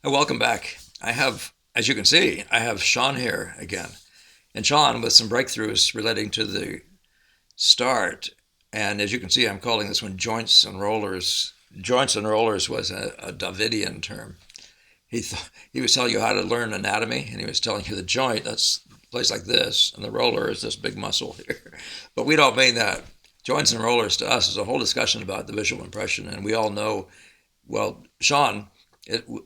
Welcome back. As you can see, I have Shawn here again. And Shawn with some breakthroughs relating to the start. And as you can see, I'm calling this one joints and rollers. Joints and rollers was a Davidian term. He was telling you how to learn anatomy, and he was telling you the joint, that's a place like this, and the roller is this big muscle here. But we don't mean that. Joints and rollers to us is a whole discussion about the visual impression, and we all know, well, Shawn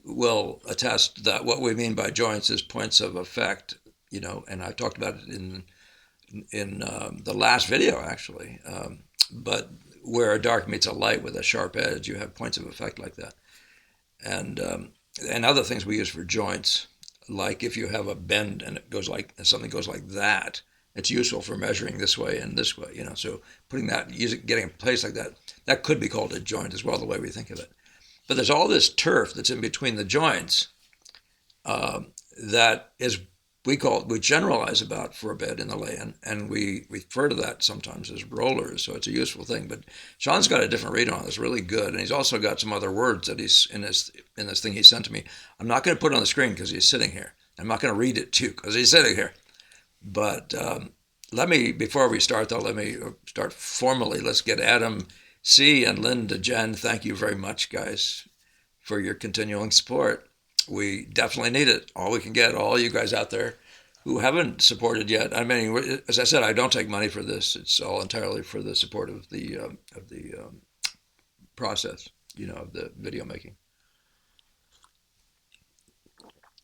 will attest that what we mean by joints is points of effect, and I talked about it in the last video actually. But where a dark meets a light with a sharp edge, you have points of effect like that, and other things we use for joints, like if you have a bend and something goes like that, it's useful for measuring this way and this way. So getting a place like that, that could be called a joint as well, the way we think of it. But there's all this turf that's in between the joints that is we generalize about for a bed in the lay-in, and we refer to that sometimes as rollers. So it's a useful thing. But Shawn's got a different read on it. It's really good, and he's also got some other words that he's in this thing he sent to me. I'm not going to put it on the screen because he's sitting here. I'm not going to read it to you because he's sitting here. But before we start though, let me start formally. Let's get Adam C. and Linda Jen. Thank you very much, guys, for your continuing support. We definitely need it. All we can get, all you guys out there who haven't supported yet. I mean, as I said, I don't take money for this. It's all entirely for the support of the process, of the video making.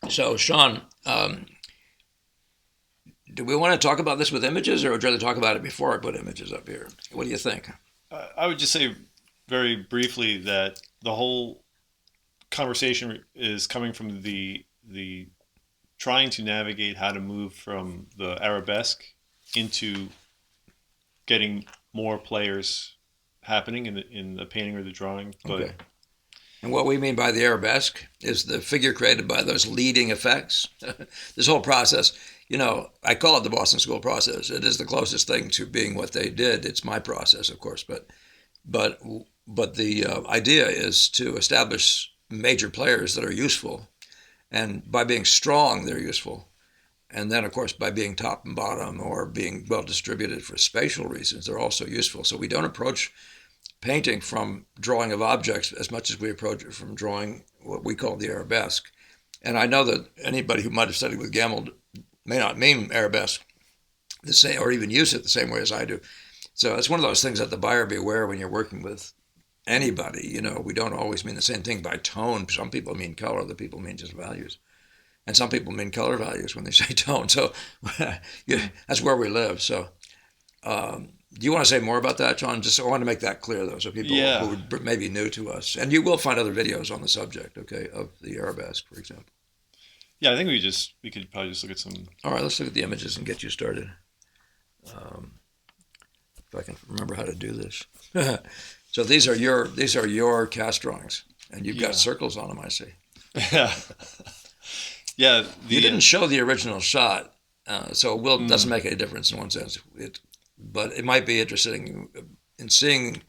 So, Shawn, do we want to talk about this with images, or would you rather talk about it before I put images up here? What do you think? I would just say very briefly that the whole conversation is coming from the trying to navigate how to move from the Arabesque into getting more players happening in the painting or the drawing. But okay. And what we mean by the Arabesque is the figure created by those leading effects. This whole process, I call it the Boston School process. It is the closest thing to being what they did. It's my process, of course, but the idea is to establish major players that are useful, and by being strong, they're useful. And then, of course, by being top and bottom or being well distributed for spatial reasons, they're also useful. So we don't approach painting from drawing of objects as much as we approach it from drawing what we call the Arabesque. And I know that anybody who might have studied with Gamble may not mean Arabesque the same, or even use it the same way as I do. So it's one of those things that the buyer beware when you're working with anybody. We don't always mean the same thing by tone. Some people mean color, other people mean just values. And some people mean color values when they say tone. So that's where we live. So do you want to say more about that, John? Just I want to make that clear, though, so people who may be new to us. And you will find other videos on the subject, okay, of the Arabesque, for example. Yeah, I think we could probably just look at some. All right, let's look at the images and get you started. If I can remember how to do this. So these are your cast drawings, and you've got circles on them, I see. Yeah. Yeah. You didn't show the original shot, so it doesn't make any difference in one sense. But it might be interesting in seeing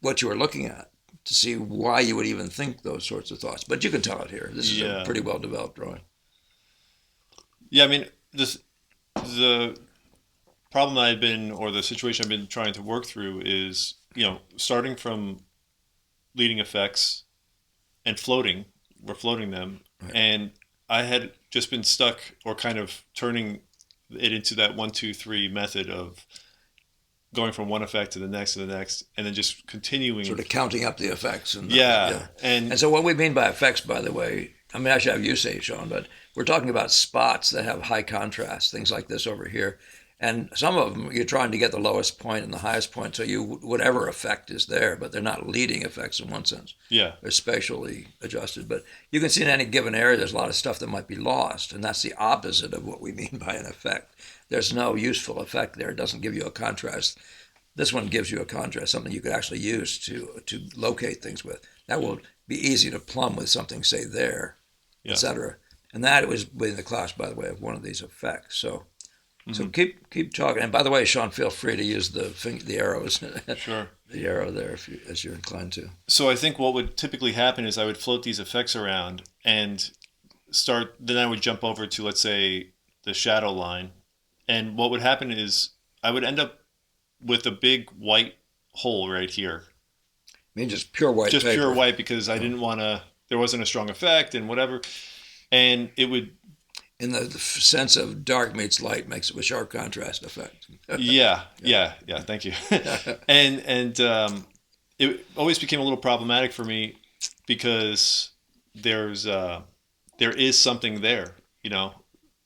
what you were looking at to see why you would even think those sorts of thoughts. But you can tell it here. This is a pretty well developed drawing. Yeah, I mean, the problem or the situation I've been trying to work through is, starting from leading effects and we're floating them. Right. And I had just been stuck or kind of turning it into that 1, 2, 3 method of going from one effect to the next, and then just continuing. Sort of counting up the effects. Yeah. And so what we mean by effects, by the way, I mean, I should have you say it, Shawn, but we're talking about spots that have high contrast, things like this over here. And some of them, you're trying to get the lowest point and the highest point, so whatever effect is there, but they're not leading effects in one sense. Yeah. They're spatially adjusted. But you can see in any given area, there's a lot of stuff that might be lost, and that's the opposite of what we mean by an effect. There's no useful effect there. It doesn't give you a contrast. This one gives you a contrast, something you could actually use to locate things with. That will be easy to plumb with something, say, there, etc. And that was in the class, by the way, of one of these effects. So keep talking. And by the way, Shawn, feel free to use the arrows. Sure. the arrow there if you, as you're inclined to. So I think what would typically happen is I would float these effects around and start. Then I would jump over to, let's say, the shadow line, and what would happen is I would end up with a big white hole right here. I mean, just pure white Just paper. pure white because I didn't want to. There wasn't a strong effect and whatever, and it would. In the sense of dark meets light makes it a sharp contrast effect. Yeah. Thank you. and it always became a little problematic for me because there is something there,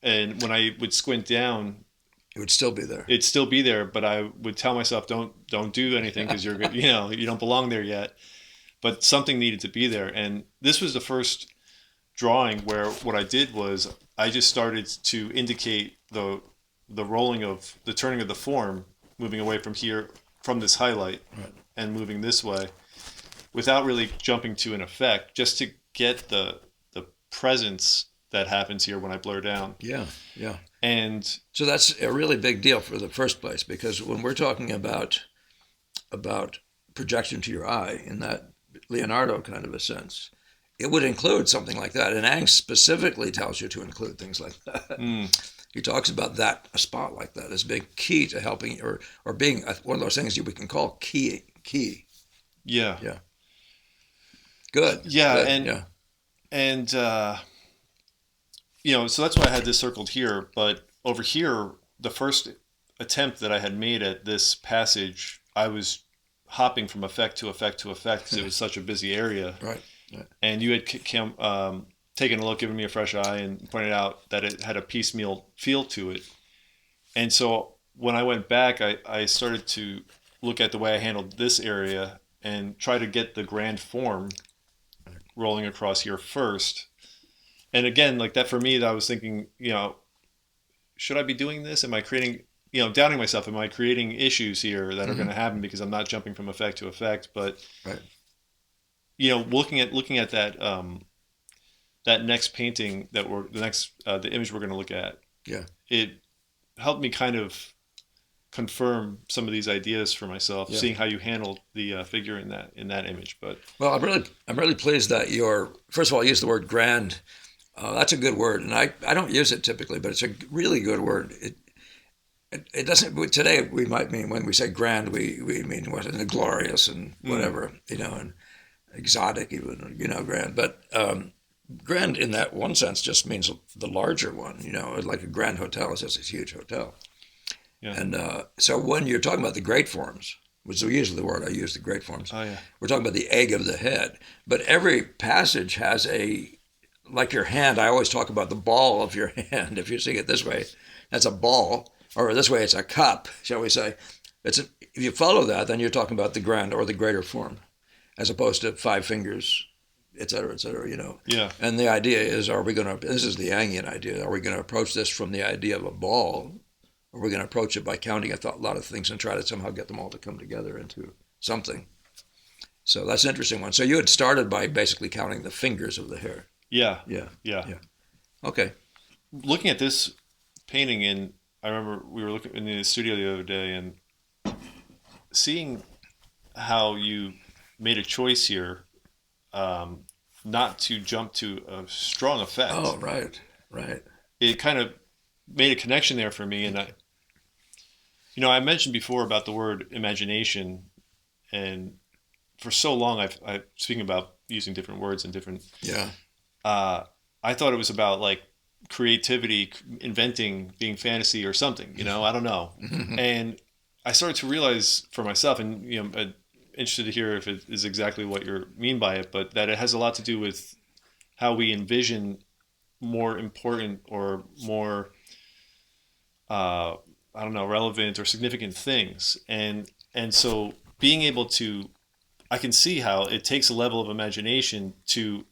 and when I would squint down, It would still be there. it'd still be there, but I would tell myself, don't do anything because you're good, you don't belong there yet. But something needed to be there, and this was the first drawing where what I did was I just started to indicate the rolling of the turning of the form, moving away from here from this highlight, Right. and moving this way, without really jumping to an effect, just to get the presence that happens here when I blur down. Yeah. And So that's a really big deal for the first place, because when we're talking about projection to your eye in that Leonardo kind of a sense, it would include something like that. And Ang specifically tells you to include things like that. He talks about that, a spot like that, as being key to helping, or being one of those things we can call key. yeah, Good. Yeah, Good. and so that's why I had this circled here. But over here, the first attempt that I had made at this passage, I was hopping from effect to effect to effect because it was such a busy area. Right. And you had taken a look, given me a fresh eye, and pointed out that it had a piecemeal feel to it. And so when I went back, I started to look at the way I handled this area and try to get the grand form rolling across here first. And again, like that for me, I was thinking, should I be doing this? Am I creating, doubting myself? Am I creating issues here that are going to happen because I'm not jumping from effect to effect? But Right. looking at that that next painting that the image we're going to look at, Yeah. it helped me kind of confirm some of these ideas for myself, Yeah. seeing how you handled the figure in that image. But Well, I'm really pleased that first of all, you used the word grand. That's a good word, and I don't use it typically, but it's a really good word. It doesn't, today we might mean, when we say grand, we mean what, glorious and whatever, and exotic even, grand. But grand in that one sense just means the larger one, like a grand hotel is just a huge hotel. yeah. And so when you're talking about the great forms, which is usually the word I use, the great forms, Oh yeah. we're talking about the egg of the head. But every passage has like your hand, I always talk about the ball of your hand. If you see it this way, that's a ball, or this way it's a cup, shall we say. If you follow that, then you're talking about the grand or the greater form, as opposed to 5 fingers, et cetera, Yeah. And the idea is, this is the Angian idea, are we going to approach this from the idea of a ball, or are we going to approach it by counting a lot of things and try to somehow get them all to come together into something? So that's an interesting one. So you had started by basically counting the fingers of the hair. Yeah. Yeah. Okay. Looking at this painting, and I remember we were looking in the studio the other day and seeing how you made a choice here, not to jump to a strong effect. Oh, right. It kind of made a connection there for me, and I mentioned before about the word imagination, and for so long I speaking about using different words and different. Yeah. I thought it was about like creativity, inventing, being fantasy or something. I don't know. And I started to realize for myself, and I'm interested to hear if it is exactly what you mean by it, but that it has a lot to do with how we envision more important or more relevant or significant things, and so being able to, I can see how it takes a level of imagination to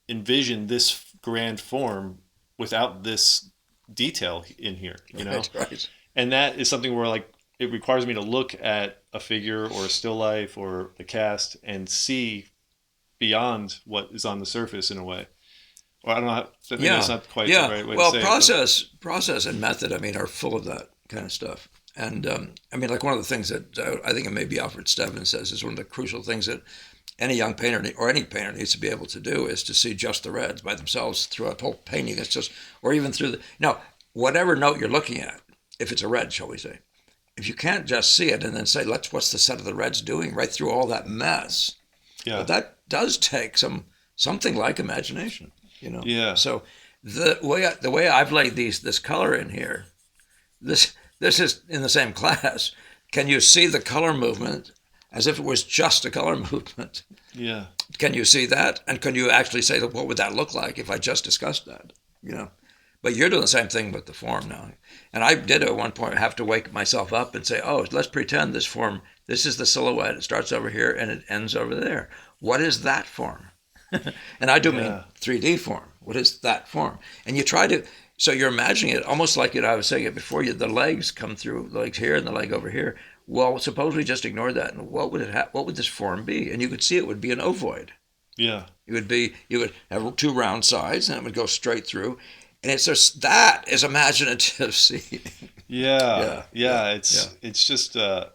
envision this grand form without this detail in here, Right. and that is something where like it requires me to look at a figure or a still life or the cast and see beyond what is on the surface in a way. Or I don't know. Maybe that's not quite the right way to say process and method, are full of that kind of stuff. And I mean, like one of the things that I think it may be Alfred Stevens says is one of the crucial things that any young painter or any painter needs to be able to do is to see just the reds by themselves throughout the whole painting. That's just, or even through the, whatever note you're looking at, if it's a red, shall we say, if you can't just see it and then say, what's the set of the reds doing right through all that mess? Yeah. But that does take something like imagination, Yeah. So the way I've laid this color in here, this is in the same class. Can you see the color movement as if it was just a color movement? Yeah. Can you see that? And can you actually say, what would that look like if I just discussed that? But you're doing the same thing with the form now. And I did at one point have to wake myself up and say, oh, let's pretend this form, this is the silhouette. It starts over here and it ends over there. What is that form? And I do mean 3D form. What is that form? And you try to, so you're imagining it almost like I was saying it before, the legs come through, the legs here and the leg over here. Well, suppose we just ignore that. And what would this form be? And you could see it would be an ovoid. Yeah. You would have two round sides and it would go straight through. And it's just, that is imaginative seeing. Yeah. It's just, and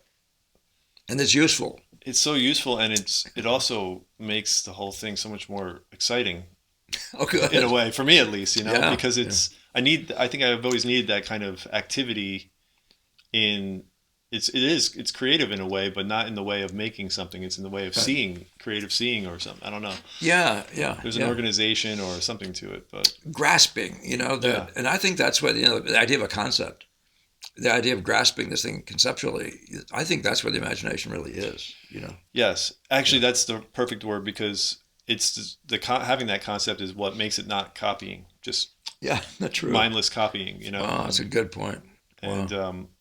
it's useful. It's so useful, and it also makes the whole thing so much more exciting. Oh, good. In a way, for me at least, because Yeah. I think I've always needed that kind of activity it's creative in a way, but not in the way of making something. It's in the way of creative seeing or something. I don't know. Yeah. There's an organization or something to it, but grasping, and I think that's what, the idea of a concept, the idea of grasping this thing conceptually, I think that's where the imagination really is, Yes, actually, that's the perfect word, because it's having that concept is what makes it not copying, just that's true. Mindless copying, Oh, that's a good point.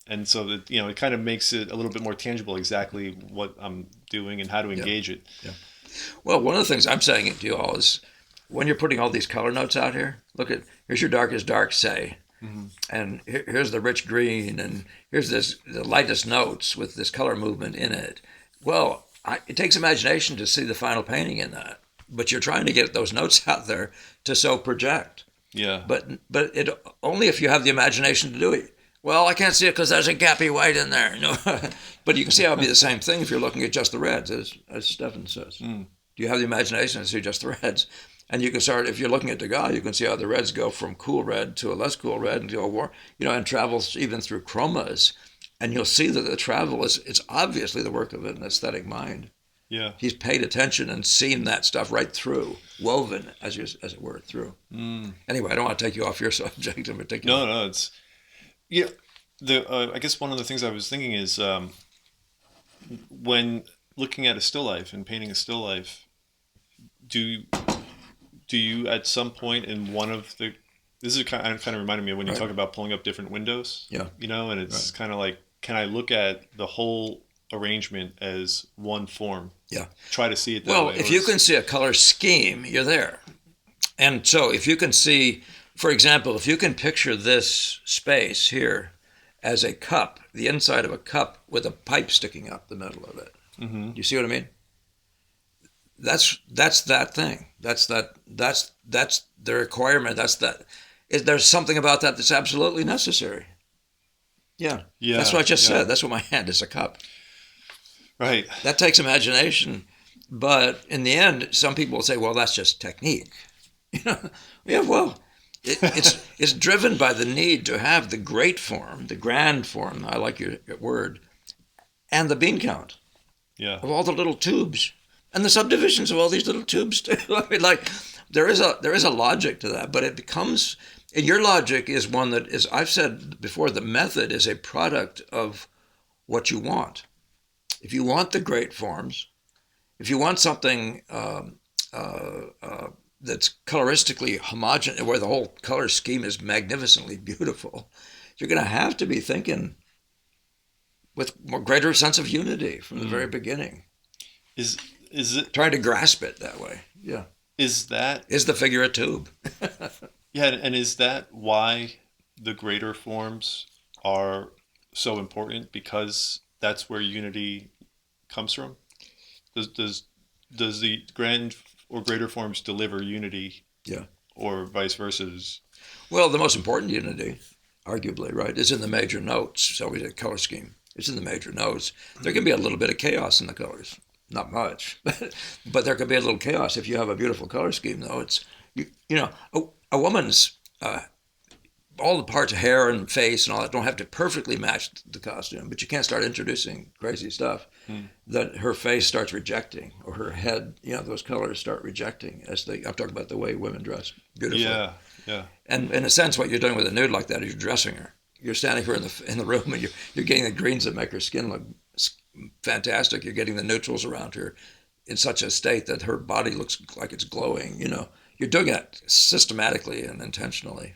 And so that it kind of makes it a little bit more tangible exactly what I'm doing and how to engage it. Yeah. Well, one of the things I'm saying to you all is when you're putting all these color notes out here, here's your darkest dark, say, and here's the rich green, and here's the lightest notes with this color movement in it. Well, it takes imagination to see the final painting in that, but you're trying to get those notes out there to so project. Yeah. But it only if you have the imagination to do it. Well, I can't see it because there's a gappy white in there. But you can see how it'd be the same thing if you're looking at just the reds, as Stefan says. Do you have the imagination to see just the reds? And you can start, if you're looking at Degas, you can see how the reds go from cool red to a less cool red and to a warm, and travels even through chromas. And you'll see that the travel it's obviously the work of an aesthetic mind. Yeah. He's paid attention and seen that stuff right through, woven, as it were, through. Anyway, I don't want to take you off your subject in particular. No, it's... I guess one of the things I was thinking is when looking at a still life and painting a still life, do you at some point in one of the... This is kind of reminded me of when you talk about pulling up different windows. Yeah. And it's kind of like, can I look at the whole arrangement as one form? Yeah. Try to see it that way. Well, if you can see a color scheme, you're there. And so if you can see, for example, if you can picture this space here as a cup, the inside of a cup with a pipe sticking up the middle of it. Mm-hmm. You see what I mean? That's that thing. That's the requirement. There's something about that that's absolutely necessary. Yeah. That's what I just said. That's what my hand is, a cup. Right. That takes imagination, but in the end, some people will say, "Well, that's just technique." Yeah. Well, it's driven by the need to have the great form, the grand form. I like your word, and the bean count. Yeah. Of all the little tubes and the subdivisions of all these little tubes too. I mean, like there is a logic to that, but it becomes. And your logic is one that is. I've said before, the method is a product of what you want. If you want the great forms, if you want something that's coloristically homogeneous, where the whole color scheme is magnificently beautiful, you're going to have to be thinking with more greater sense of unity from the very beginning. Is it trying to grasp it that way? Yeah. Is the figure a tube? Yeah, and is that why the greater forms are so important? Because that's where unity comes from? Does the grand or greater forms deliver unity? Yeah. Or vice versa? Well, the most important unity arguably, right? It's in the major notes. So we did color scheme. It's in the major notes. There can be a little bit of chaos in the colors. Not much, but there can be a little chaos if you have a beautiful color scheme. Though it's a woman's all the parts of hair and face and all that don't have to perfectly match the costume, but you can't start introducing crazy stuff that her face starts rejecting or her head. Those colors start rejecting I'm talking about the way women dress beautifully. Yeah, yeah. And in a sense, what you're doing with a nude like that is you're dressing her. You're standing her in the room, and you're getting the greens that make her skin look fantastic. You're getting the neutrals around her in such a state that her body looks like it's glowing. You're doing it systematically and intentionally.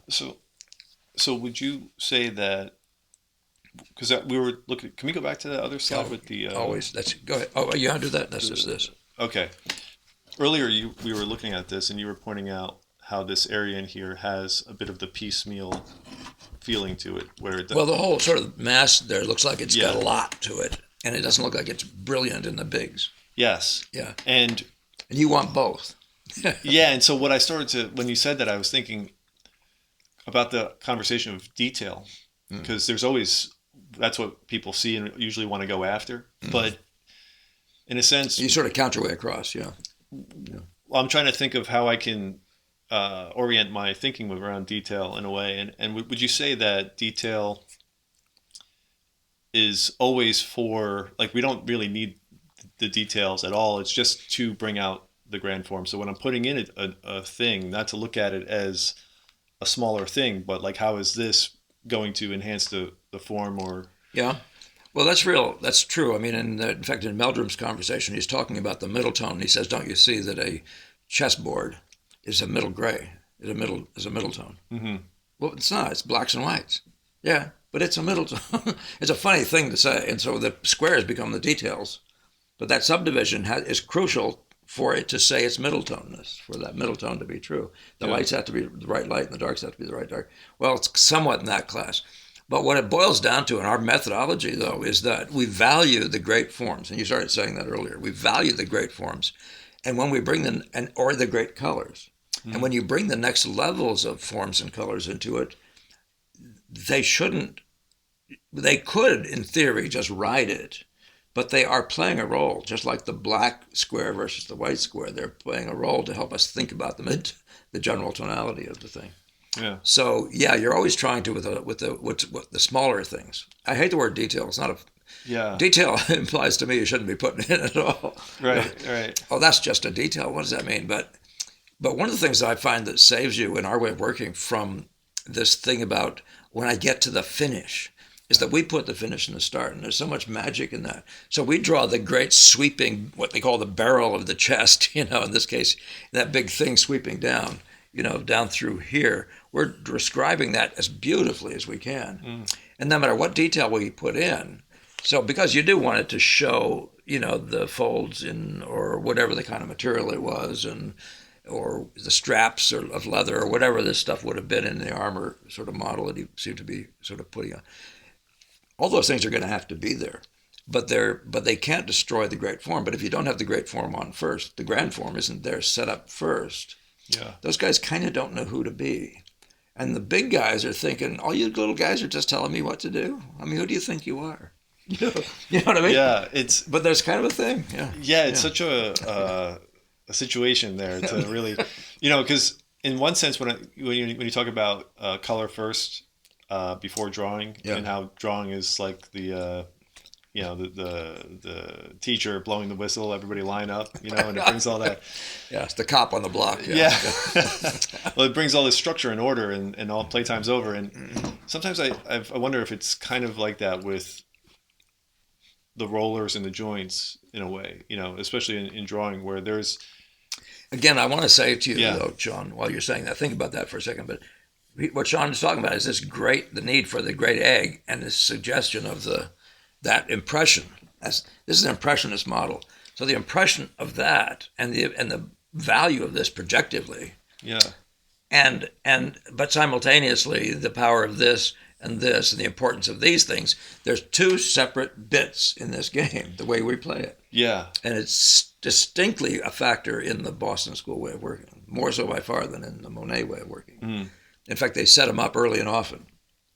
So would you say that? Because we were looking. Can we go back to the other slide with the? Always. Go ahead. Oh, you want to do that? That's just this. Okay. Earlier, we were looking at this, and you were pointing out how this area in here has a bit of the piecemeal feeling to it, where the whole sort of mass there looks like it's got a lot to it, and it doesn't look like it's brilliant in the bigs. Yes. Yeah. And you want both. Yeah, and so what I started to, when you said that, I was thinking about the conversation of detail, because there's always, that's what people see and usually want to go after, but in a sense, you sort of count your way across. Yeah. Well, I'm trying to think of how I can orient my thinking around detail in a way. And would you say that detail is always for, like, we don't really need the details at all. It's just to bring out the grand form. So when I'm putting in a thing, not to look at it as a smaller thing, but like, how is this going to enhance the form or? Yeah. Well, that's real. That's true. I mean, in fact, in Meldrum's conversation, he's talking about the middle tone. He says, don't you see that a chessboard is a middle gray, is a middle tone? Mm-hmm. Well, it's not. It's blacks and whites. Yeah, but it's a middle tone. It's a funny thing to say. And so the squares become the details. But that subdivision is crucial for it to say it's middle toneness, for that middle tone to be true. The lights have to be the right light and the darks have to be the right dark. Well, it's somewhat in that class. But what it boils down to in our methodology, though, is that we value the great forms. And you started saying that earlier. We value the great forms. And when we bring them, or the great colors. Mm-hmm. And when you bring the next levels of forms and colors into it, they could, in theory, just ride it. But they are playing a role, just like the black square versus the white square. They're playing a role to help us think about the general tonality of the thing. Yeah. So yeah, you're always trying to with the smaller things. I hate the word detail. It's not a detail implies to me you shouldn't be putting in at all. Right, right. Oh, that's just a detail. What does that mean? But one of the things that I find that saves you in our way of working from this thing about when I get to the finish is that we put the finish in the start, and there's so much magic in that. So we draw the great sweeping, what they call the barrel of the chest, in this case, that big thing sweeping down, down through here. We're describing that as beautifully as we can. And no matter what detail we put in, so because you do want it to show, the folds in, or whatever the kind of material it was, or the straps of leather, or whatever this stuff would have been in the armor sort of model that he seemed to be sort of putting on. All those things are going to have to be there, but they can't destroy the great form. But if you don't have the great form on first, the grand form isn't there set up first. Yeah. Those guys kind of don't know who to be. And the big guys are thinking, all you little guys are just telling me what to do. I mean, who do you think you are? You know what I mean? Yeah, but there's kind of a thing. Yeah, it's such a situation there to really, because in one sense, when you talk about color first before drawing, and how drawing is like the teacher blowing the whistle, everybody line up, and it brings all that. Yeah, it's the cop on the block. Yeah. Well, it brings all this structure and order, and all playtime's over. And sometimes I wonder if it's kind of like that with the rollers and the joints in a way, especially in drawing, where there's. Again, I want to say to you, though, John, while you're saying that, think about that for a second. But what Shawn is talking about is the need for the great egg, and this suggestion of that impression. This is an impressionist model. So the impression of that and the value of this projectively. Yeah. But simultaneously the power of this and the importance of these things. There's two separate bits in this game, the way we play it. Yeah. And it's distinctly a factor in the Boston School way of working, more so by far than in the Monet way of working. In fact, they set them up early and often.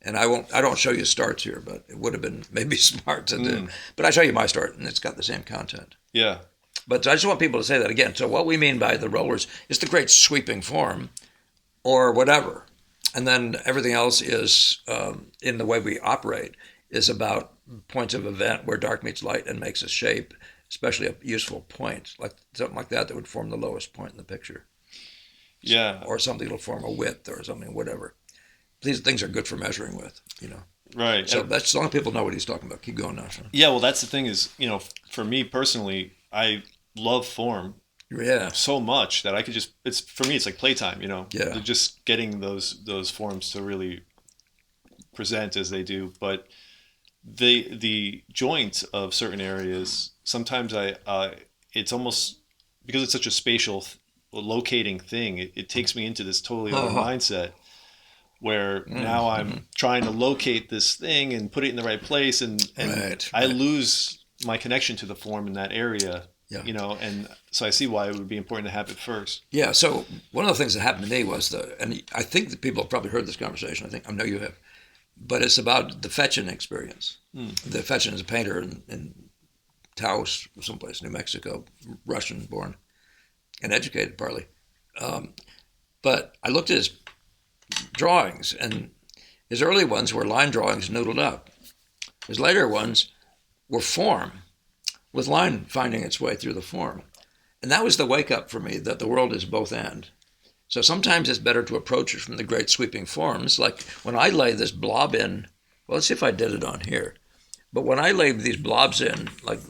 And I don't show you starts here, but it would have been maybe smart to do. But I show you my start, and it's got the same content. Yeah. But I just want people to say that again. So what we mean by the rollers is the great sweeping form, or whatever, and then everything else is in the way we operate is about points of event where dark meets light and makes a shape, especially a useful point, like something like that would form the lowest point in the picture. Yeah. Or something that'll form a width or something, whatever. These things are good for measuring with, Right. So that's as long as people know what he's talking about. Keep going now, Shawn. Yeah, well, that's the thing is, for me personally, I love form so much that I could just, for me, it's like playtime, Yeah. Just getting those forms to really present as they do. But the joints of certain areas, sometimes it's almost, because it's such a spatial locating thing, it takes me into this totally other mindset where now I'm trying to locate this thing and put it in the right place, and I lose my connection to the form in that area, and so I see why it would be important to have it first. Yeah, so one of the things that happened to me was and I think that people have probably heard this conversation, I know you have, but it's about the Fetchin experience. The Fetchin is a painter in Taos, someplace, New Mexico, Russian born and educated partly. But I looked at his drawings, and his early ones were line drawings noodled up. His later ones were form, with line finding its way through the form. And that was the wake up for me that the world is both and. So sometimes it's better to approach it from the great sweeping forms, like when I lay this blob in, well, let's see if I did it on here. But when I lay these blobs in, like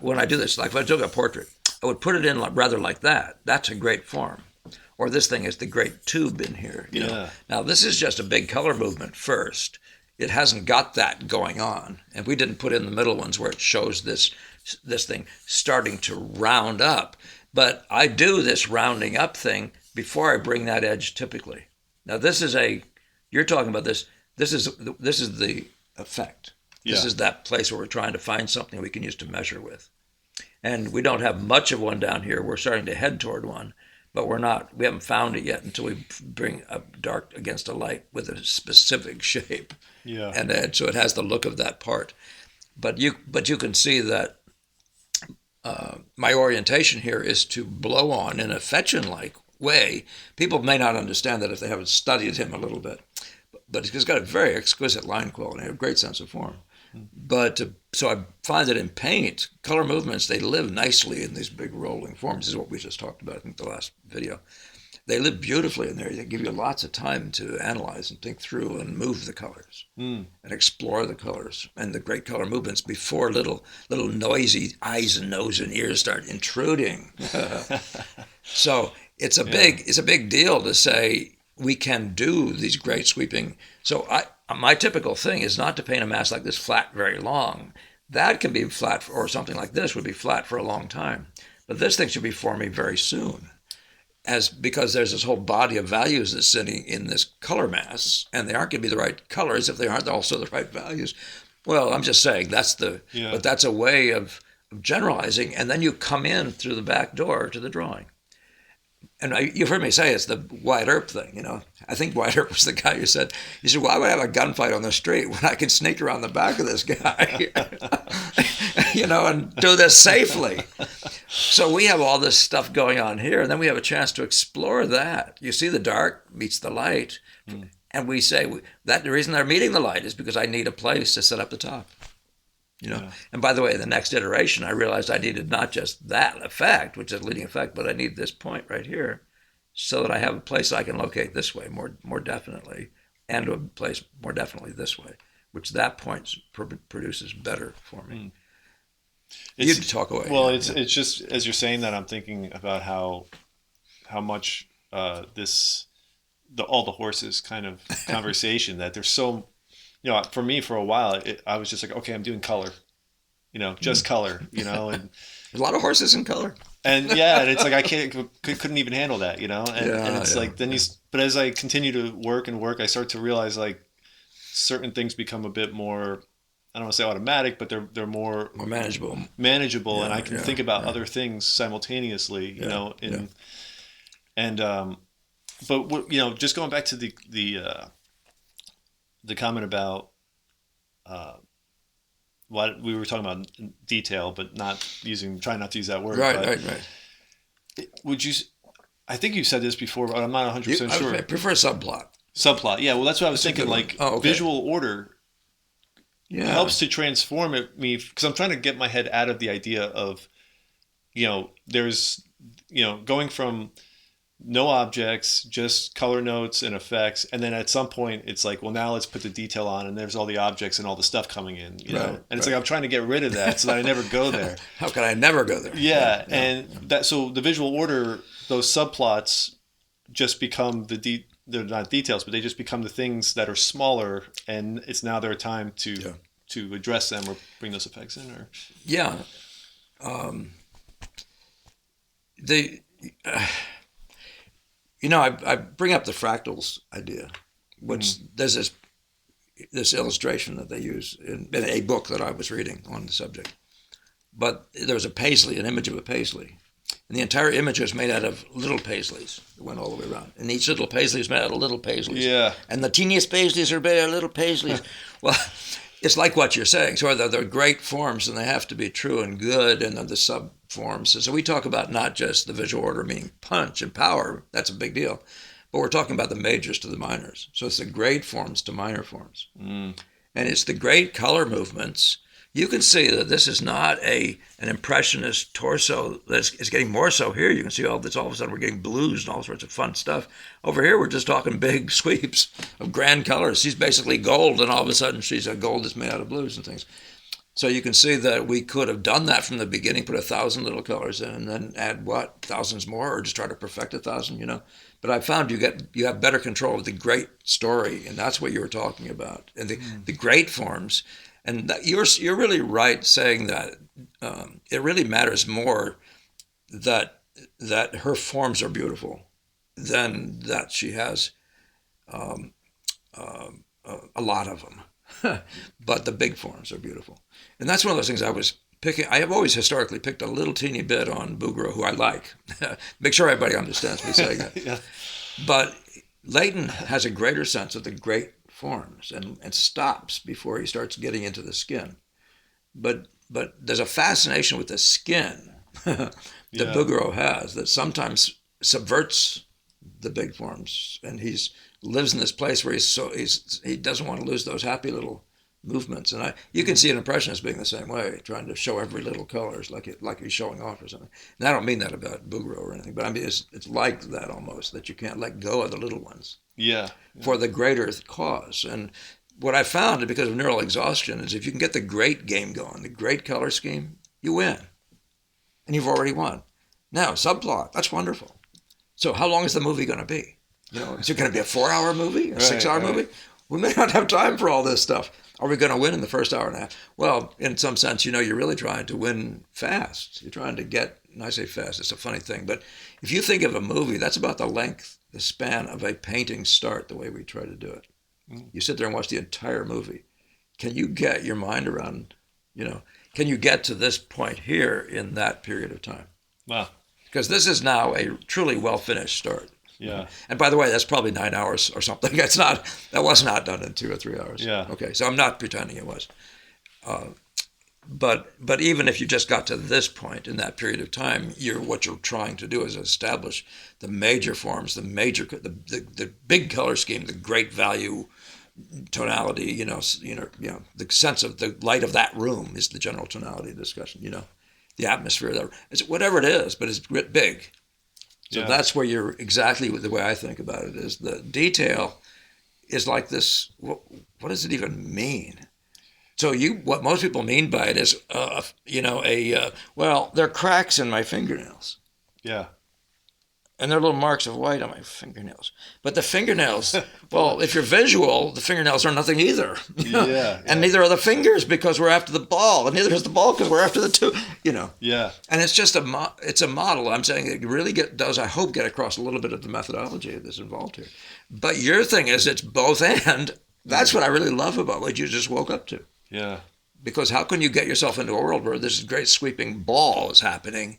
when I do this, like if I took a portrait, I would put it in rather like that. That's a great form. Or this thing is the great tube in here. You know? Now, this is just a big color movement first. It hasn't got that going on. And we didn't put in the middle ones where it shows this thing starting to round up. But I do this rounding up thing before I bring that edge typically. Now, you're talking about this is the effect. This is that place where we're trying to find something we can use to measure with. And we don't have much of one down here. We're starting to head toward one. But we haven't found it yet until we bring a dark against a light with a specific shape and edge, so it has the look of that part. But you can see that my orientation here is to blow on in a Fetchin-like way. People may not understand that if they haven't studied him a little bit, but he's got a very exquisite line quality, a great sense of form. But so I find that in paint, color movements, they live nicely in these big rolling forms. This is what we just talked about, I think, the last video. They live beautifully in there. They give you lots of time to analyze and think through and move the colors and explore the colors and the great color movements before little noisy eyes and nose and ears start intruding. So it's a big deal to say we can do these great sweeping. So my typical thing is not to paint a mass like this flat very long. That can be flat, or something like this would be flat for a long time. But this thing should be forming very soon, because there's this whole body of values that's sitting in this color mass, and they aren't going to be the right colors if they aren't also the right values. Well, I'm just saying but that's a way of generalizing, and then you come in through the back door to the drawing. And you've heard me say it's the Wyatt Earp thing, I think Wyatt Earp was the guy who said, why would I have a gunfight on the street when I can sneak around the back of this guy, and do this safely? So we have all this stuff going on here, and then we have a chance to explore that. You see the dark meets the light, and we say that the reason they're meeting the light is because I need a place to set up the top. And by the way, the next iteration, I realized I needed not just that effect, which is a leading effect, but I need this point right here so that I have a place I can locate this way more definitely, and a place more definitely this way, which that point produces better for me. You talk away. Well, it's just, as you're saying that, I'm thinking about how much all the horses kind of conversation that there's so... for me, for a while, I was just like, okay, I'm doing color, just color, and a lot of horses in color. And and it's like, couldn't even handle that, and it's like, but as I continue to work, I start to realize like certain things become a bit more, I don't want to say automatic, but they're more manageable, and I can think about other things simultaneously, But just going back to the comment about what we were talking about in detail, but trying not to use that word. Right, but right. Would you? I think you said this before, but I'm not 100% sure. I prefer subplot. Subplot, yeah. Well, that's what I was thinking. Like visual order helps to transform me because I'm trying to get my head out of the idea of, there's, going from no objects, just color notes and effects, and then at some point it's like, well, now let's put the detail on, and there's all the objects and all the stuff coming in, and it's like I'm trying to get rid of that so that I never go there. How can I never go there? Yeah. And so the visual order, those subplots just become they're not details, but they just become the things that are smaller, and it's now their time to address them or bring those effects in. Or I bring up the fractals idea, which there's this illustration that they use in a book that I was reading on the subject. But there was an image of a paisley. And the entire image was made out of little paisleys that went all the way around. And each little paisley is made out of little paisleys. Yeah. And the teeniest paisleys are made out of little paisleys. Well, it's like what you're saying. So they're great forms, and they have to be true and good, and then the subforms. So we talk about not just the visual order meaning punch and power. That's a big deal. But we're talking about the majors to the minors. So it's the great forms to minor forms. And it's the great color movements. You can see that this is not an impressionist torso. It's getting more so here. You can see all of a sudden we're getting blues and all sorts of fun stuff. Over here, we're just talking big sweeps of grand colors. She's basically gold, and all of a sudden she's a gold that's made out of blues and things. So you can see that we could have done that from the beginning, put 1,000 little colors in, and then add thousands more, or just try to perfect 1,000, But I found you have better control of the great story, and that's what you were talking about, and the great forms. And you're really right saying that it really matters more that her forms are beautiful than that she has a lot of them. But the big forms are beautiful. And that's one of those things I was picking. I have always historically picked a little teeny bit on Bouguereau, who I like. Make sure everybody understands me saying that. Yeah. But Leighton has a greater sense of the great forms and stops before he starts getting into the skin. But there's a fascination with the skin that Bouguereau has that sometimes subverts the big forms, and he lives in this place where he doesn't want to lose those happy little movements. And you can see an impressionist being the same way, trying to show every little color like he's showing off or something. And I don't mean that about Bouguereau or anything, but I mean it's like that almost, that you can't let go of the little ones. Yeah. For the greater cause. And what I found, because of neural exhaustion, is if you can get the great game going, the great color scheme, you win. And you've already won. Now, subplot, that's wonderful. So how long is the movie going to be? Is it going to be a 4-hour movie, a 6-hour movie? We may not have time for all this stuff. Are we going to win in the first hour and a half? Well, in some sense, you're really trying to win fast. You're trying to get, and I say fast, it's a funny thing, but if you think of a movie, that's about the length, the span of a painting start, the way we try to do it. You sit there and watch the entire movie. Can you get your mind around, can you get to this point here in that period of time? Wow. Because this is now a truly well-finished start. Yeah. And by the way, that's probably 9 hours or something. That was not done in 2 or 3 hours. Yeah. Okay, so I'm not pretending it was. But even if you just got to this point in that period of time, what you're trying to do is establish the major forms, the big color scheme, the great value tonality. The sense of the light of that room is the general tonality discussion. The atmosphere there, it's whatever it is, but it's big. So that's where you're exactly the way I think about it is the detail is like this. What does it even mean? So what most people mean by it is, well, there are cracks in my fingernails. Yeah. And there are little marks of white on my fingernails. But the fingernails, well, if you're visual, the fingernails are nothing either. Yeah. And neither are the fingers because we're after the ball. And neither is the ball because we're after the two, Yeah. And it's just it's a model. I'm saying it really does, I hope, get across a little bit of the methodology that's involved here. But your thing is it's both and. That's what I really love about what you just woke up to. Yeah. Because how can you get yourself into a world where this great sweeping ball is happening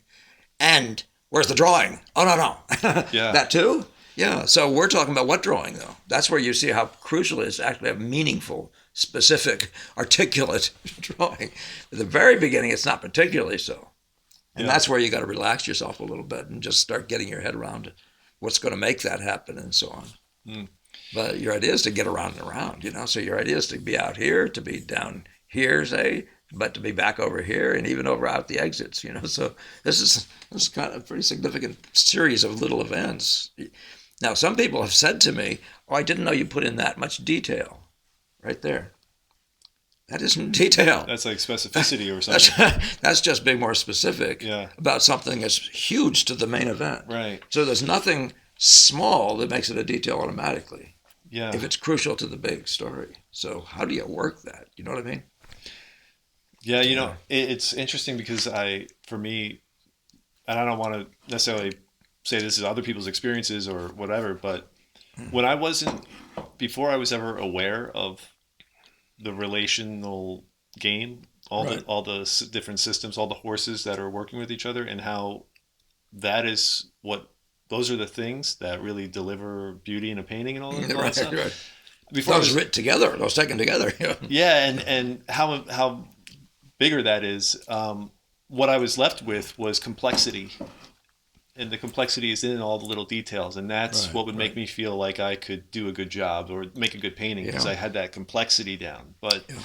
and where's the drawing? Oh, no. Yeah. That too? Yeah. So we're talking about what drawing, though? That's where you see how crucial it is to actually have meaningful, specific, articulate drawing. At the very beginning, it's not particularly so. And Yeah. that's where you got to relax yourself a little bit and just start getting your head around what's going to make that happen and so on. Mm. But your idea is to get around and around, you know. So your idea is to be out here, to be down here, say, but to be back over here and even over out the exits, you know. So this is kind of a pretty significant series of little events. Now, some people have said to me, "Oh, I didn't know you put in that much detail right there." That isn't detail. That's like specificity or something. That's just being more specific Yeah. about something that's huge to the main event. Right. So there's nothing small that makes it a detail automatically Yeah. if it's crucial to the big story. So how do you work that? You know what I mean? Yeah, you know, it's interesting because for me, and I don't want to necessarily say this is other people's experiences or whatever, but when before I was ever aware of the relational game, Right. all the different systems, all the horses that are working with each other, and how those are the things that really deliver beauty in a painting and all that, Right, stuff. right. Before I Those was, written together, those taken together. Yeah. yeah, and how bigger that is. What I was left with was complexity, and the complexity is in all the little details, and that's Right, what would make right. me feel like I could do a good job or make a good painting because Yeah. I had that complexity down. But Yeah.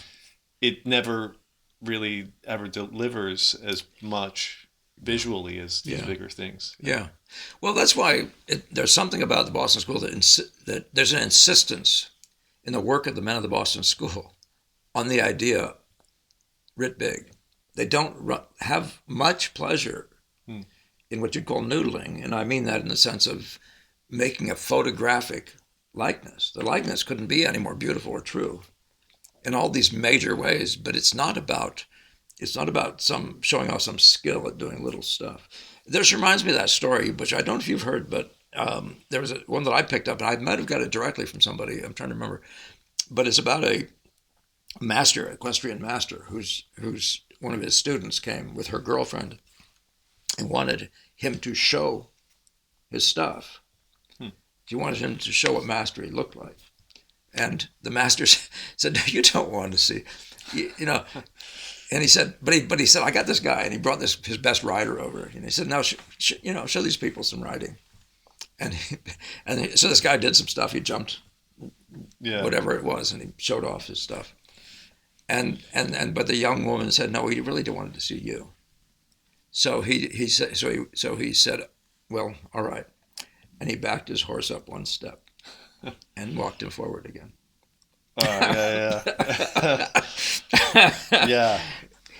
it never really ever delivers as much visually as these Yeah. bigger things. Yeah. Well, that's why there's something about the Boston School that there's an insistence in the work of the men of the Boston School on the idea writ big. They don't have much pleasure Hmm. in what you call noodling, and I mean that in the sense of making a photographic likeness. The likeness couldn't be any more beautiful or true in all these major ways, but it's not about some showing off some skill at doing little stuff. This reminds me of that story, which I don't know if you've heard, but there was one that I picked up, and I might have got it directly from somebody. I'm trying to remember, but it's about a master, equestrian master, who's one of his students came with her girlfriend and wanted him to show his stuff. She wanted him to show what mastery looked like, and the master said, "No, you don't want to see, you know." And he said, but he said, I got this guy, and he brought his best rider over, and he said, now, show these people some riding, and so this guy did some stuff. He jumped, Yeah. whatever it was, and he showed off his stuff, and but the young woman said, no, he really wanted to see you. So he said, well, all right, and he backed his horse up one step, and walked him forward again. Oh, yeah. Yeah.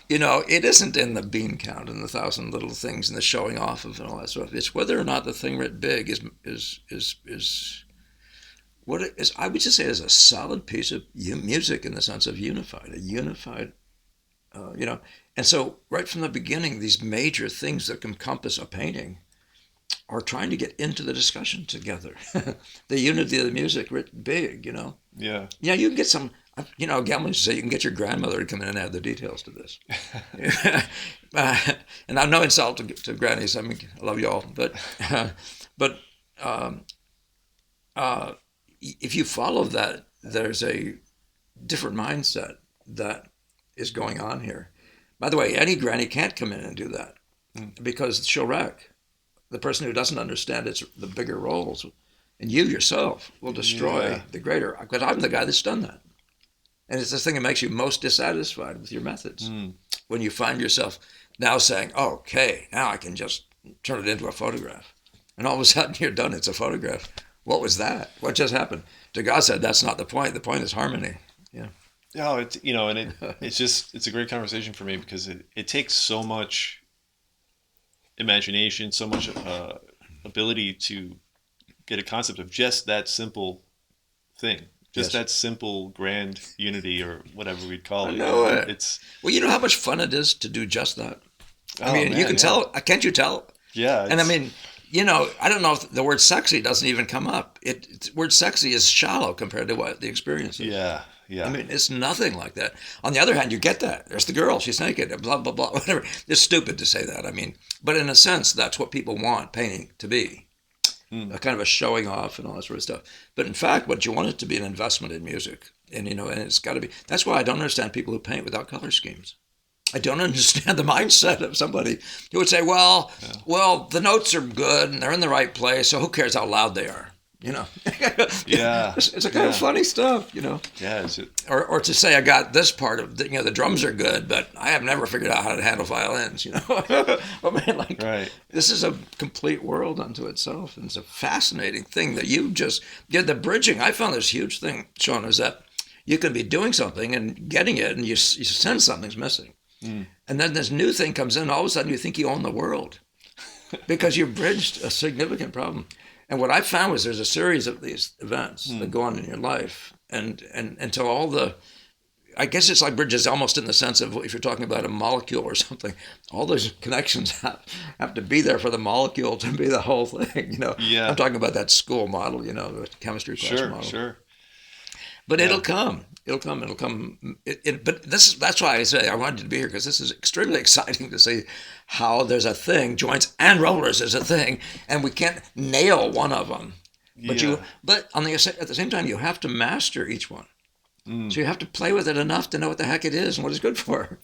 You know, it isn't in the bean count and the thousand little things and the showing off of and all that stuff. It's whether or not the thing writ big is what it is. I would just say is a solid piece of music in the sense of unified, you know. And so right from the beginning, these major things that encompass a painting are trying to get into the discussion together. The unity of the music writ big, you know. Yeah. Yeah, you can get some, you know, Gamble used to say you can get your grandmother to come in and add the details to this. And I'm no insult to grannies. I mean, I love y'all, but if you follow that, there's a different mindset that is going on here. By the way, any granny can't come in and do that because she'll wreck. The person who doesn't understand the bigger roles, and you yourself will destroy the greater. Because I'm the guy that's done that, and it's this thing that makes you most dissatisfied with your methods when you find yourself now saying, oh, "Okay, now I can just turn it into a photograph," and all of a sudden you're done. It's a photograph. What was that? What just happened? Degas said that's not the point. The point is harmony. Yeah. No, it's and it's a great conversation for me because it takes so much imagination, so much ability to get a concept of just that simple thing, just that simple grand unity or whatever we'd call it. I know it. It's Well, you know how much fun it is to do just that. I oh, mean, man, you can yeah. tell. Can't you tell? Yeah, And I mean, you know, I don't know if the word sexy doesn't even come up. Word sexy is shallow compared to what the experience is. yeah. I mean, it's nothing like that. On the other hand, you get that. There's the girl. She's naked. Blah, blah, blah, whatever. It's stupid to say that. I mean, but in a sense, that's what people want painting to be. a kind of a showing off and all that sort of stuff. But in fact, what you want it to be an investment in music. And, and it's got to be, that's why I don't understand people who paint without color schemes. I don't understand the mindset of somebody who would say, well, the notes are good and they're in the right place, so who cares how loud they are? Yeah. It's a kind of funny stuff, Yeah. Or to say I got this part of the drums are good, but I have never figured out how to handle violins. I mean, right. This is a complete world unto itself, and it's a fascinating thing that you just get the bridging. I found this huge thing, Shawn, is that you can be doing something and getting it, and you sense something's missing, and then this new thing comes in. All of a sudden, you think you own the world because you bridged a significant problem. And what I found was there's a series of these events that go on in your life, and until all the, I guess it's like bridges almost in the sense of if you're talking about a molecule or something, all those connections have to be there for the molecule to be the whole thing. Yeah. I'm talking about that school model, the chemistry class model. Sure. But it'll come. But that's why I say I wanted you to be here, because this is extremely exciting to see how there's a thing, joints and rollers is a thing, and we can't nail one of them. But at the same time, you have to master each one. So you have to play with it enough to know what the heck it is and what it's good for.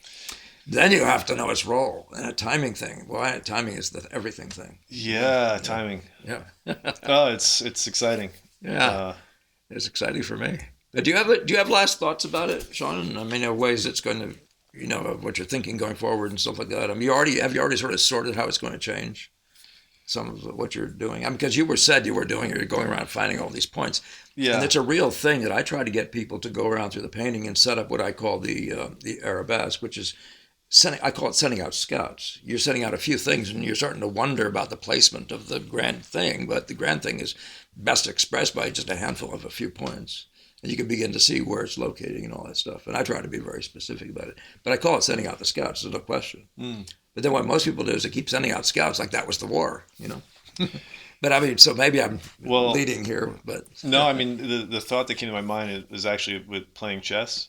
Then you have to know its role and a timing thing. Why timing is the everything thing. Yeah, timing. Yeah. Oh, it's exciting. Yeah, it's exciting for me. Do you have last thoughts about it, Shawn? I mean, ways it's going to, what you're thinking going forward and stuff like that. I mean, have you already sort of sorted how it's going to change some of what you're doing? I mean, because you're going around finding all these points. Yeah. And it's a real thing that I try to get people to go around through the painting and set up what I call the Arabesque, which is I call it sending out scouts. You're sending out a few things and you're starting to wonder about the placement of the grand thing, but the grand thing is best expressed by just a handful of a few points. And you can begin to see where it's locating and all that stuff. And I try to be very specific about it. But I call it sending out the scouts, there's no question. But then what most people do is they keep sending out scouts like that was the war, But I mean, so maybe I'm leading here. But no, I mean, the thought that came to my mind is actually with playing chess.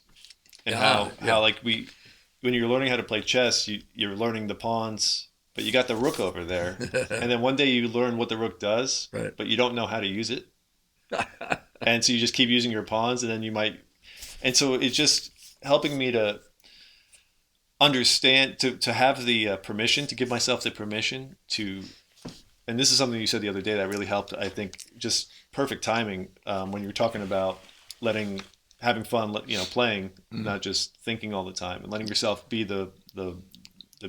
And how like when you're learning how to play chess, you're learning the pawns, but you got the rook over there. And then one day you learn what the rook does, right, but you don't know how to use it. And so you just keep using your pawns, and then you might, and so it's just helping me to understand, to have the permission, to give myself the permission to, and this is something you said the other day that really helped, I think, just perfect timing when you're talking about having fun, playing, not just thinking all the time, and letting yourself be the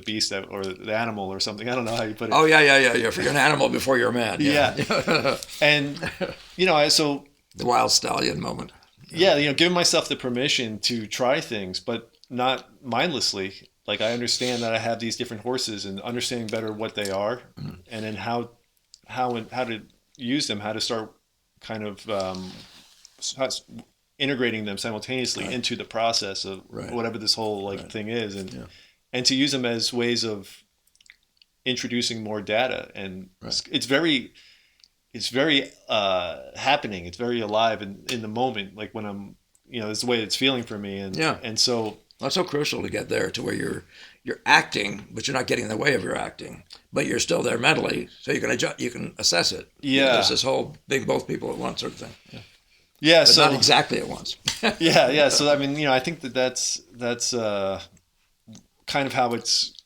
beast or the animal or something. I don't know how you put it. Oh yeah. You're an animal before you're a man. Yeah. And so the wild stallion moment. Yeah, giving myself the permission to try things, but not mindlessly. Like, I understand that I have these different horses, and understanding better what they are, and then how to use them, how to start kind of integrating them simultaneously into the process of whatever this whole thing is, and to use them as ways of introducing more data. And it's very happening. It's very alive in the moment. Like when I'm, it's the way it's feeling for me. And so that's so crucial to get there to where you're acting, but you're not getting in the way of your acting, but you're still there mentally. So you can assess it. Yeah. There's this whole being both people at once sort of thing. Yeah. But So not exactly at once. Yeah. So, I mean, I think that's kind of how it's,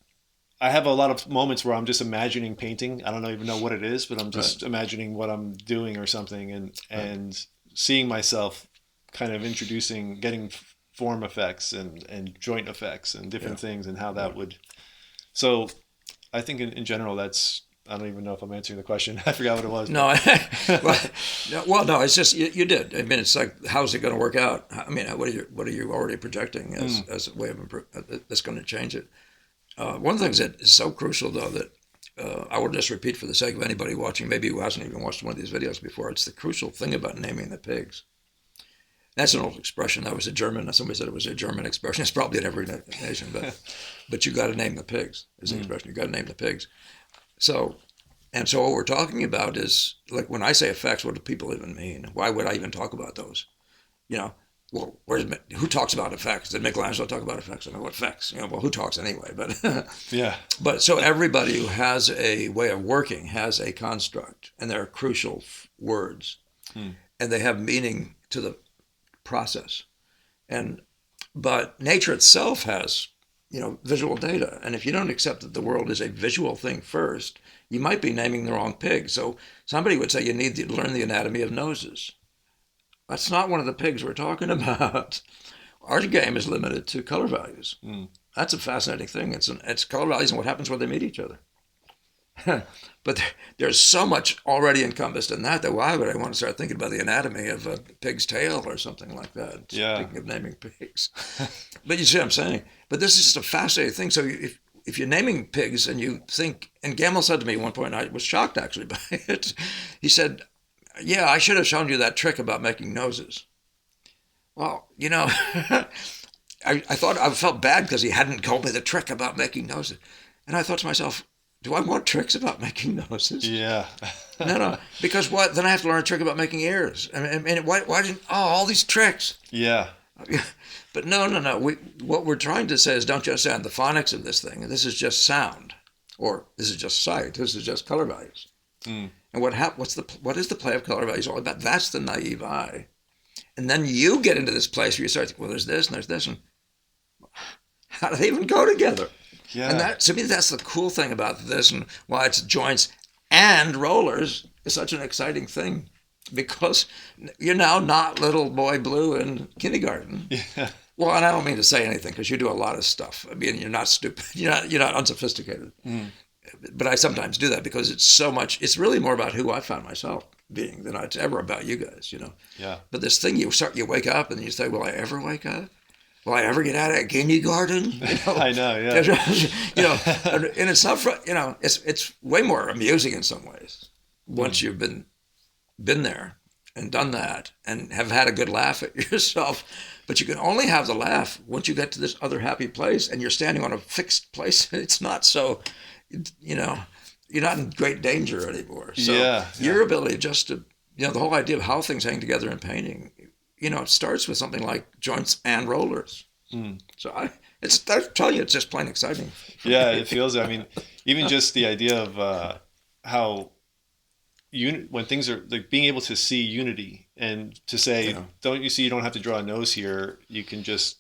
I have a lot of moments where I'm just imagining painting. I don't even know what it is, but I'm just imagining what I'm doing or something, and seeing myself kind of getting form effects and joint effects and different things, and how that would. So I think in general, that's, I don't even know if I'm answering the question. I forgot what it was. No, no, it's just, you did. I mean, it's like, how's it going to work out? I mean, what are you already projecting as a way of that's going to change it? One of the things that is so crucial, though, that I will just repeat for the sake of anybody watching, maybe who hasn't even watched one of these videos before, it's the crucial thing about naming the pigs. That's an old expression. That was a German. Somebody said it was a German expression. It's probably in every nation, but you got to name the pigs. Is the expression. You got to name the pigs. So what we're talking about is, like, when I say effects, what do people even mean? Why would I even talk about those? well, who talks about effects? Did Michelangelo talk about effects? I know what effects. Well, who talks anyway? But Yeah. but so everybody who has a way of working has a construct, and they're crucial words, and they have meaning to the process. And but nature itself has visual data, and if you don't accept that the world is a visual thing first, you might be naming the wrong pig. So somebody would say you need to learn the anatomy of noses. That's not one of the pigs we're talking about. Our game is limited to color values. That's a fascinating thing. It's color values and what happens when they meet each other. But there's so much already encompassed in that why would I want to start thinking about the anatomy of a pig's tail or something like that? Yeah. Speaking of naming pigs. But you see what I'm saying? But this is just a fascinating thing. So if you're naming pigs and you think, and Gamble said to me at one point, I was shocked actually by it. He said, yeah, I should have shown you that trick about making noses. Well, I felt bad because he hadn't told me the trick about making noses. And I thought to myself, do I want tricks about making noses? Yeah. No, because what? Then I have to learn a trick about making ears. I mean, why didn't, all these tricks? Yeah. But no. What we're trying to say is don't you understand the phonics of this thing. This is just sound, or this is just sight. This is just color values. And what is the play of color values all about? That's the naive eye. And then you get into this place where you start thinking, well, there's this and there's this, and how do they even go together? Yeah. And that, to me, that's the cool thing about this, and why it's joints and rollers is such an exciting thing, because you're now not little boy blue in kindergarten. Yeah. Well, and I don't mean to say anything because you do a lot of stuff. I mean, you're not stupid. You're not unsophisticated. But I sometimes do that because it's so much. It's really more about who I found myself being than it's ever about you guys. Yeah. But this thing you wake up and you say, "Will I ever wake up? Will I ever get out of kindergarten?" I know. Yeah. And it's not. It's way more amusing in some ways once you've been there and done that and have had a good laugh at yourself. But you can only have the laugh once you get to this other happy place and you're standing on a fixed place. It's not so, you're not in great danger anymore. So your ability just to, the whole idea of how things hang together in painting, it starts with something like joints and rollers. So I'm telling you, it's just plain exciting. Yeah, it feels, I mean, even just the idea of how when things are like being able to see unity and to say, don't you see, you don't have to draw a nose here. You can just,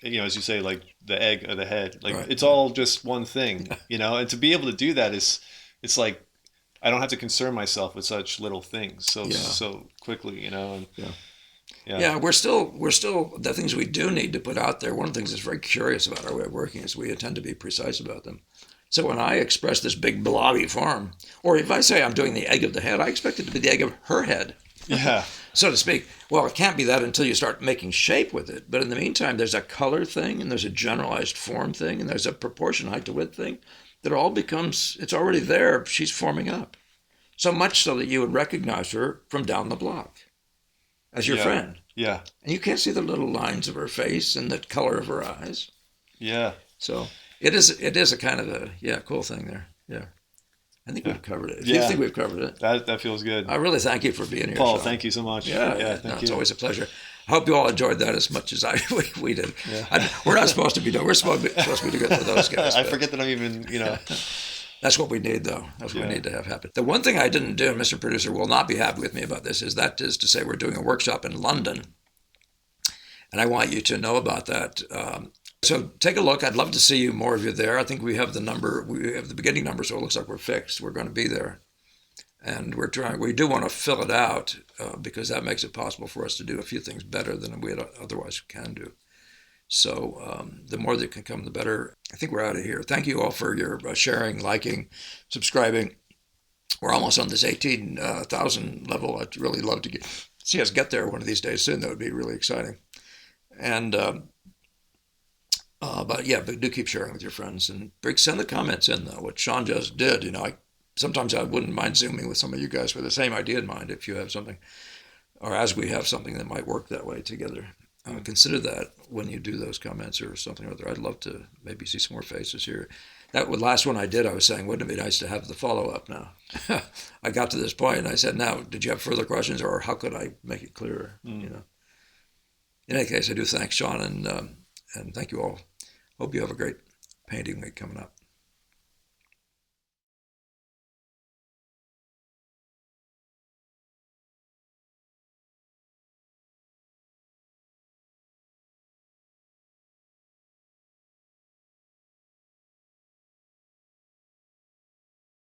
as you say, like the egg or the head, like it's all just one thing, and to be able to do that it's like, I don't have to concern myself with such little things so quickly, and yeah, we're still the things we do need to put out there. One of the things that's very curious about our way of working is we tend to be precise about them. So when I express this big blobby form, or if I say I'm doing the egg of the head, I expect it to be the egg of her head, so to speak. Well, it can't be that until you start making shape with it. But in the meantime, there's a color thing, and there's a generalized form thing, and there's a proportion height to width thing that all becomes, it's already there. She's forming up. So much so that you would recognize her from down the block as your friend. Yeah. And you can't see the little lines of her face and the color of her eyes. Yeah. So it is a kind of a cool thing there. Yeah. I think we've covered it. If you think we've covered it. That feels good. I really thank you for being here, Paul, Shawn. thank you so much. Thank you. It's always a pleasure. I hope you all enjoyed that as much as we did. Yeah. We're not supposed to be doing. We're supposed to be good for those guys. I forget that I'm even, That's what we need, though. That's what we need to have happen. The one thing I didn't do, and Mr. Producer will not be happy with me about this, is to say we're doing a workshop in London. And I want you to know about that. So take a look. I'd love to see more of you there. I think we have the number. We have the beginning number, so it looks like we're fixed. We're going to be there. And we do want to fill it out because that makes it possible for us to do a few things better than we otherwise can do. So the more that can come, the better. I think we're out of here. Thank you all for your sharing, liking, subscribing. We're almost on this 18,000 level. I'd really love to see us get there one of these days soon. That would be really exciting. And but do keep sharing with your friends and send the comments in though. What Shawn just did, sometimes I wouldn't mind zooming with some of you guys with the same idea in mind. If you have something, or as we have something that might work that way together, consider that when you do those comments or something or other. I'd love to maybe see some more faces here. That last one I did, I was saying, wouldn't it be nice to have the follow-up now? I got to this point and I said, now, did you have further questions or how could I make it clearer? in any case, I do thank Shawn and thank you all. Hope you have a great painting week coming up.